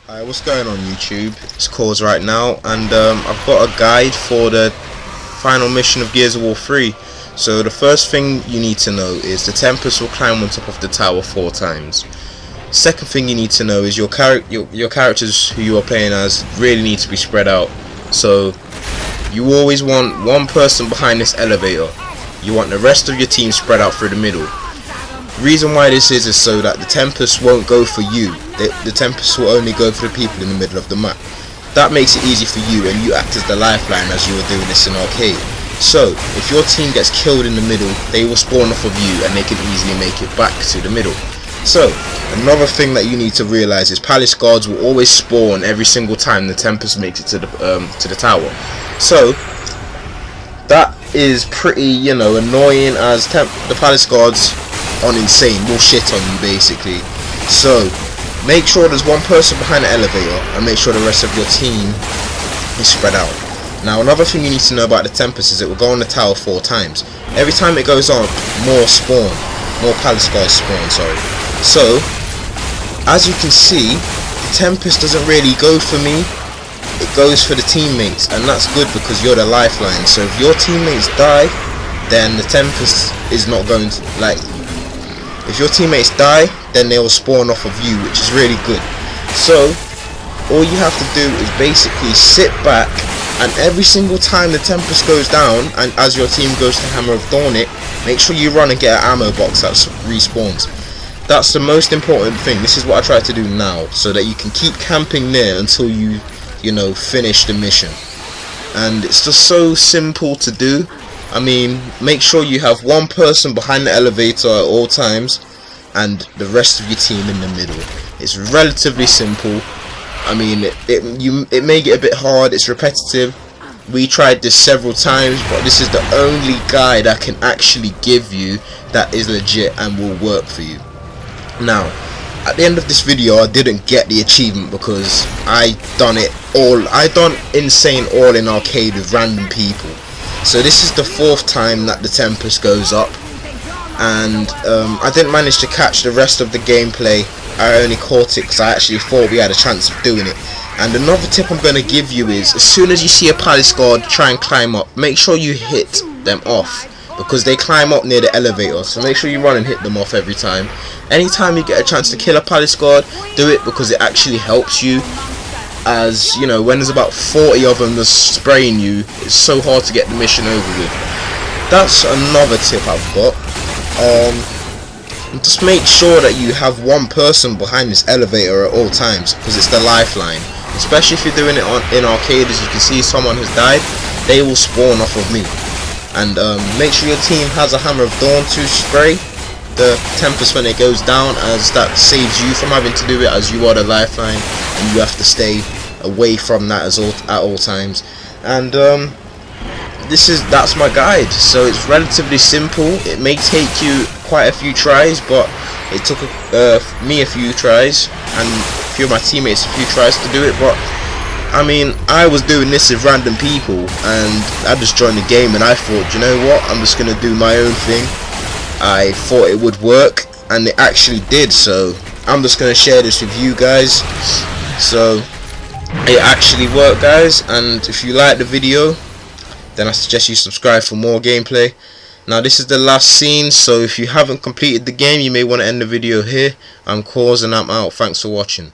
Hi, what's going on YouTube? It's Cause right now, and I've got a guide for the final mission of Gears of War 3. So the first thing you need to know is the Tempest will climb on top of the tower 4 times. Second thing you need to know is your characters who you are playing as really need to be spread out. So you always want one person behind this elevator. You want the rest of your team spread out through the middle. Reason why this is so that the Tempest won't go for you. The Tempest will only go for the people in the middle of the map. That makes it easy for you, and you act as the lifeline as you were doing this in arcade. So if your team gets killed in the middle, they will spawn off of you and they can easily make it back to the middle. So another thing that you need to realize is palace guards will always spawn every single time the Tempest makes it to the tower. So that is pretty, annoying, as the palace guards on insane, will shit on you basically. So make sure there's one person behind the elevator and make sure the rest of your team is spread out. Now another thing you need to know about the Tempest is it will go on the tower 4 times. Every time it goes on, more palace guards spawn, sorry. So as you can see, the Tempest doesn't really go for me, it goes for the teammates, and that's good because you're the lifeline. So if your teammates die, then the Tempest is not going to, if your teammates die, then they will spawn off of you, which is really good. So all you have to do is basically sit back, and every single time the Tempest goes down, and as your team goes to Hammer of Dawn it, make sure you run and get an ammo box that respawns. That's the most important thing. This is what I try to do now, so that you can keep camping there until you finish the mission. And it's just so simple to do. I mean, make sure you have one person behind the elevator at all times and the rest of your team in the middle. It's relatively simple. I mean, it may get a bit hard, it's repetitive. We tried this several times, but this is the only guide I can actually give you that is legit and will work for you. Now, at the end of this video, I didn't get the achievement because I done insane all in arcade with random people. So this is the 4th time that the Tempest goes up, and I didn't manage to catch the rest of the gameplay. I only caught it because I actually thought we had a chance of doing it. And another tip I'm going to give you is, as soon as you see a palace guard try and climb up, make sure you hit them off, because they climb up near the elevator. So make sure you run and hit them off every time. Anytime you get a chance to kill a palace guard, do it, because it actually helps you. As you know, when there's about 40 of them just spraying you, it's so hard to get the mission over with. That's another tip I've got. Just make sure that you have one person behind this elevator at all times, because it's the lifeline. Especially if you're doing it in arcade, as you can see, someone has died, they will spawn off of me. And make sure your team has a Hammer of Dawn to spray the Tempest when it goes down, as that saves you from having to do it, as you are the lifeline and you have to stay away from that at all times. And that's my guide. So it's relatively simple. It may take you quite a few tries, but it took me a few tries and a few of my teammates a few tries to do it. But I mean, I was doing this with random people and I just joined the game and I thought, you know what, I'm just gonna do my own thing. I thought it would work, and it actually did, so I'm just going to share this with you guys. So it actually worked, guys, and if you like the video, then I suggest you subscribe for more gameplay. Now this is the last scene, so if you haven't completed the game, you may want to end the video here. I'm Cause and I'm out. Thanks for watching.